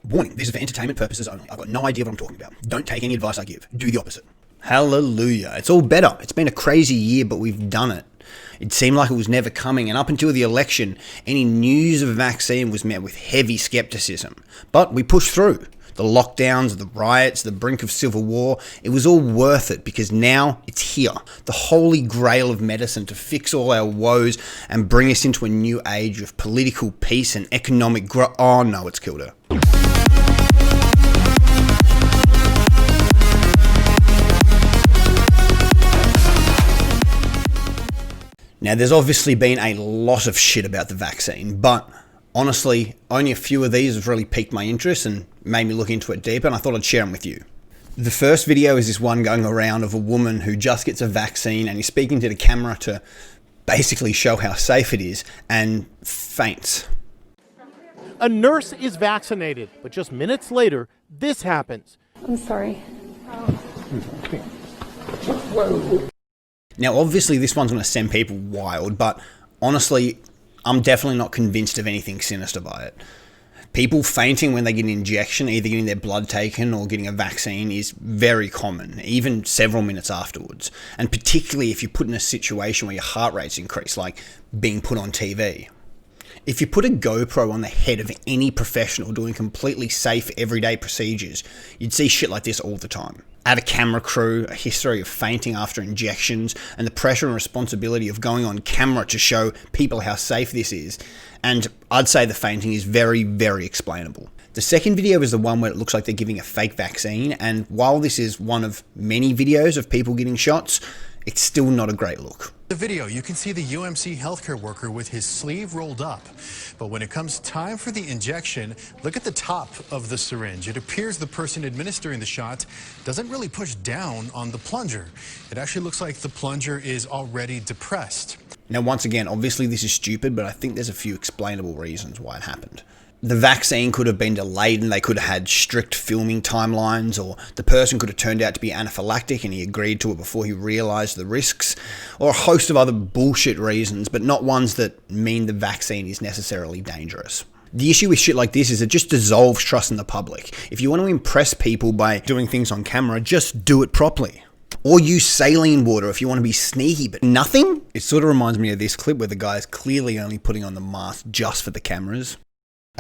Warning, this is for entertainment purposes only. I've got no idea what I'm talking about. Don't take any advice I give. Do the opposite. Hallelujah. It's all better. It's been a crazy year, but we've done it. It seemed like it was never coming, and up until the election, any news of a vaccine was met with heavy skepticism. But we pushed through. The lockdowns, the riots, the brink of civil war, it was all worth it because now it's here. The holy grail of medicine to fix all our woes and bring us into a new age of political peace and economic growth. Oh no, it's killed her. Now, there's obviously been a lot of shit about the vaccine, but honestly, only a few of these have really piqued my interest and made me look into it deeper, and I thought I'd share them with you. The first video is this one going around of a woman who just gets a vaccine and is speaking to the camera to basically show how safe it is and faints. A nurse is vaccinated, but just minutes later, this happens. I'm sorry. Whoa. Now, obviously, this one's going to send people wild, but honestly, I'm definitely not convinced of anything sinister by it. People fainting when they get an injection, either getting their blood taken or getting a vaccine, is very common, even several minutes afterwards. And particularly if you're put in a situation where your heart rate's increased, like being put on TV. If you put a GoPro on the head of any professional doing completely safe everyday procedures, you'd see shit like this all the time. Add a camera crew, a history of fainting after injections, and the pressure and responsibility of going on camera to show people how safe this is, and I'd say the fainting is very, very explainable. The second video is the one where it looks like they're giving a fake vaccine, and while this is one of many videos of people getting shots, it's still not a great look. The video, you can see the UMC healthcare worker with his sleeve rolled up. But when it comes time for the injection, look at the top of the syringe. It appears the person administering the shot doesn't really push down on the plunger. It actually looks like the plunger is already depressed. Now, once again, obviously this is stupid, but I think there's a few explainable reasons why it happened. The vaccine could have been delayed and they could have had strict filming timelines, or the person could have turned out to be anaphylactic and he agreed to it before he realised the risks, or a host of other bullshit reasons, but not ones that mean the vaccine is necessarily dangerous. The issue with shit like this is it just dissolves trust in the public. If you want to impress people by doing things on camera, just do it properly. Or use saline water if you want to be sneaky, but nothing? It sort of reminds me of this clip where the guy is clearly only putting on the mask just for the cameras.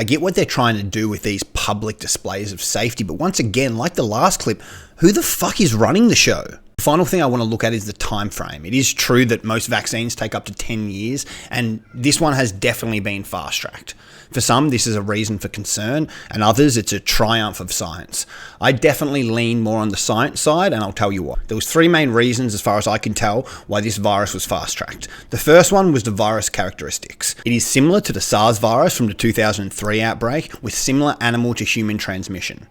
I get what they're trying to do with these public displays of safety, but once again, like the last clip, who the fuck is running the show? The final thing I want to look at is the time frame. It is true that most vaccines take up to 10 years, and this one has definitely been fast-tracked. For some, this is a reason for concern, and others, it's a triumph of science. I definitely lean more on the science side, and I'll tell you what. There was three main reasons, as far as I can tell, why this virus was fast-tracked. The first one was the virus characteristics. It is similar to the SARS virus from the 2003 outbreak, with similar animal to human transmission.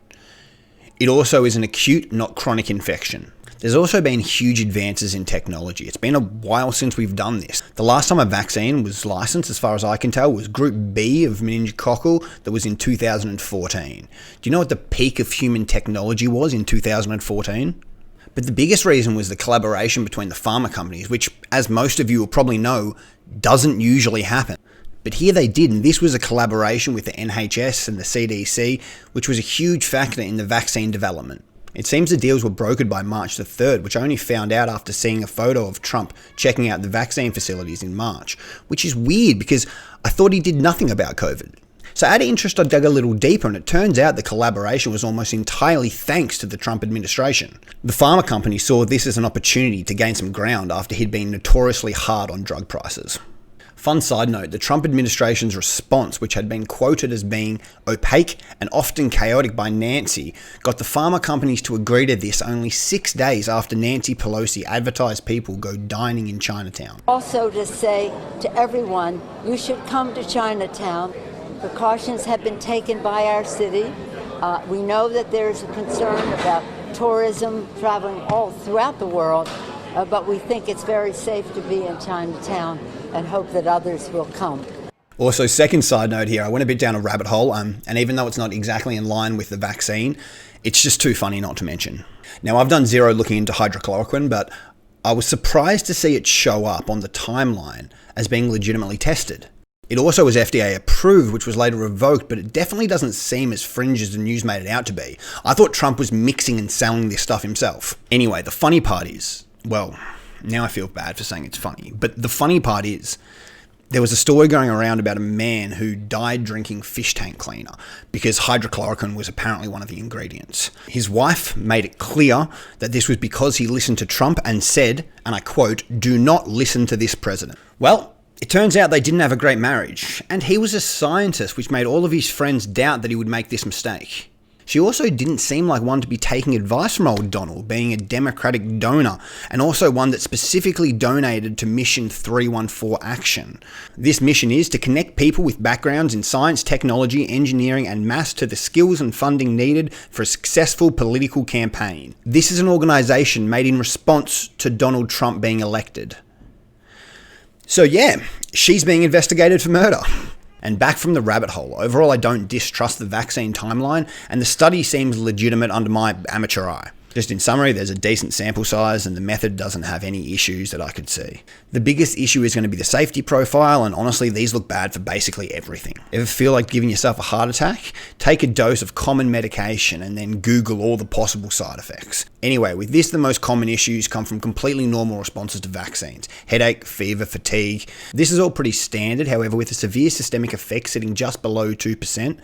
It also is an acute, not chronic infection. There's also been huge advances in technology. It's been a while since we've done this. The last time a vaccine was licensed, as far as I can tell, was Group B of meningococcal that was in 2014. Do you know what the peak of human technology was in 2014? But the biggest reason was the collaboration between the pharma companies, which, as most of you will probably know, doesn't usually happen. But here they did, and this was a collaboration with the NHS and the CDC, which was a huge factor in the vaccine development. It seems the deals were brokered by March the 3rd, which I only found out after seeing a photo of Trump checking out the vaccine facilities in March, which is weird because I thought he did nothing about COVID. So out of interest, I dug a little deeper, and it turns out the collaboration was almost entirely thanks to the Trump administration. The pharma company saw this as an opportunity to gain some ground after he'd been notoriously hard on drug prices. Fun side note, the Trump administration's response, which had been quoted as being opaque and often chaotic by Nancy, got the pharma companies to agree to this only 6 days after Nancy Pelosi advertised people go dining in Chinatown. Also to say to everyone, you should come to Chinatown. Precautions have been taken by our city. We know that there's a concern about tourism traveling all throughout the world, but we think it's very safe to be in Chinatown and hope that others will come. Also, second side note here, I went a bit down a rabbit hole, and even though it's not exactly in line with the vaccine, it's just too funny not to mention. Now, I've done zero looking into hydrochloroquine, but I was surprised to see it show up on the timeline as being legitimately tested. It also was FDA approved, which was later revoked, but it definitely doesn't seem as fringe as the news made it out to be. I thought Trump was mixing and selling this stuff himself. Anyway, the funny part is, well, now I feel bad for saying it's funny, but the funny part is, there was a story going around about a man who died drinking fish tank cleaner because hydrochloroquine was apparently one of the ingredients. His wife made it clear that this was because he listened to Trump and said, and I quote, "Do not listen to this president." Well, it turns out they didn't have a great marriage, and he was a scientist, which made all of his friends doubt that he would make this mistake. She also didn't seem like one to be taking advice from old Donald, being a Democratic donor, and also one that specifically donated to Mission 314 Action. This mission is to connect people with backgrounds in science, technology, engineering, and maths to the skills and funding needed for a successful political campaign. This is an organisation made in response to Donald Trump being elected. So yeah, she's being investigated for murder. And back from the rabbit hole, overall I don't distrust the vaccine timeline, and the study seems legitimate under my amateur eye. Just in summary, there's a decent sample size and the method doesn't have any issues that I could see. The biggest issue is going to be the safety profile, and honestly these look bad for basically everything. Ever feel like giving yourself a heart attack? Take a dose of common medication and then Google all the possible side effects. Anyway, with this the most common issues come from completely normal responses to vaccines. Headache, fever, fatigue. This is all pretty standard, however with a severe systemic effect sitting just below 2%,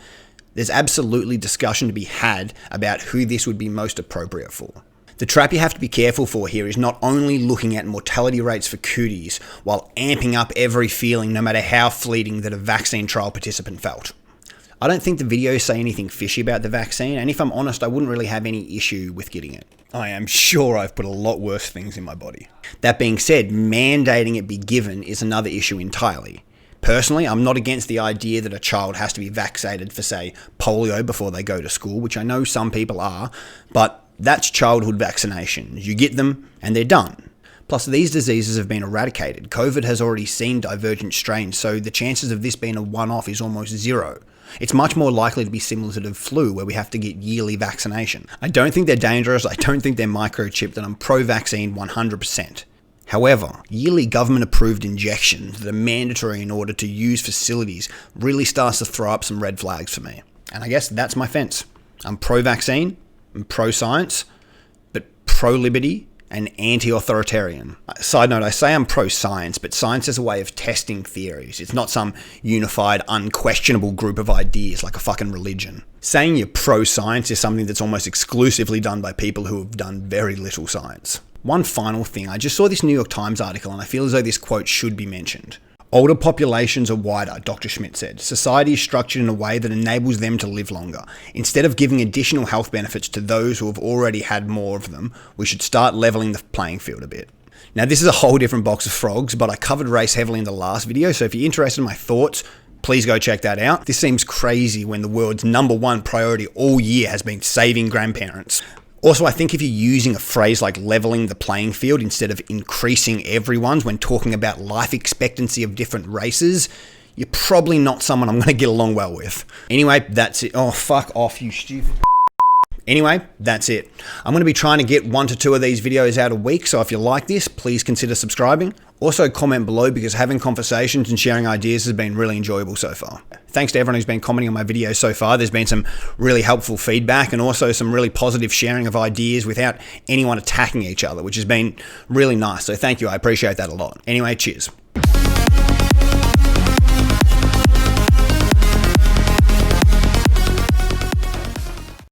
there's absolutely discussion to be had about who this would be most appropriate for. The trap you have to be careful for here is not only looking at mortality rates for cooties, while amping up every feeling no matter how fleeting that a vaccine trial participant felt. I don't think the videos say anything fishy about the vaccine, and if I'm honest, I wouldn't really have any issue with getting it. I am sure I've put a lot worse things in my body. That being said, mandating it be given is another issue entirely. Personally, I'm not against the idea that a child has to be vaccinated for, say, polio before they go to school, which I know some people are, but that's childhood vaccination. You get them and they're done. Plus, these diseases have been eradicated. COVID has already seen divergent strains, so the chances of this being a one-off is almost zero. It's much more likely to be similar to the flu, where we have to get yearly vaccination. I don't think they're dangerous, I don't think they're microchipped, and I'm pro-vaccine 100%. However, yearly government-approved injections that are mandatory in order to use facilities really starts to throw up some red flags for me. And I guess that's my fence. I'm pro-vaccine, I'm pro-science, but pro-liberty and anti-authoritarian. Side note, I say I'm pro-science, but science is a way of testing theories. It's not some unified, unquestionable group of ideas like a fucking religion. Saying you're pro-science is something that's almost exclusively done by people who have done very little science. One final thing, I just saw this New York Times article and I feel as though this quote should be mentioned. Older populations are wider, Dr. Schmidt said. Society is structured in a way that enables them to live longer. Instead of giving additional health benefits to those who have already had more of them, we should start leveling the playing field a bit. Now this is a whole different box of frogs, but I covered race heavily in the last video, so if you're interested in my thoughts, please go check that out. This seems crazy when the world's #1 priority all year has been saving grandparents. Also, I think if you're using a phrase like leveling the playing field instead of increasing everyone's when talking about life expectancy of different races, you're probably not someone I'm going to get along well with. Anyway, that's it. Oh, fuck off, you stupid. Anyway, that's it. I'm going to be trying to get 1 to 2 of these videos out a week, so if you like this, please consider subscribing. Also, comment below because having conversations and sharing ideas has been really enjoyable so far. Thanks to everyone who's been commenting on my videos so far. There's been some really helpful feedback and also some really positive sharing of ideas without anyone attacking each other, which has been really nice. So thank you. I appreciate that a lot. Anyway, cheers.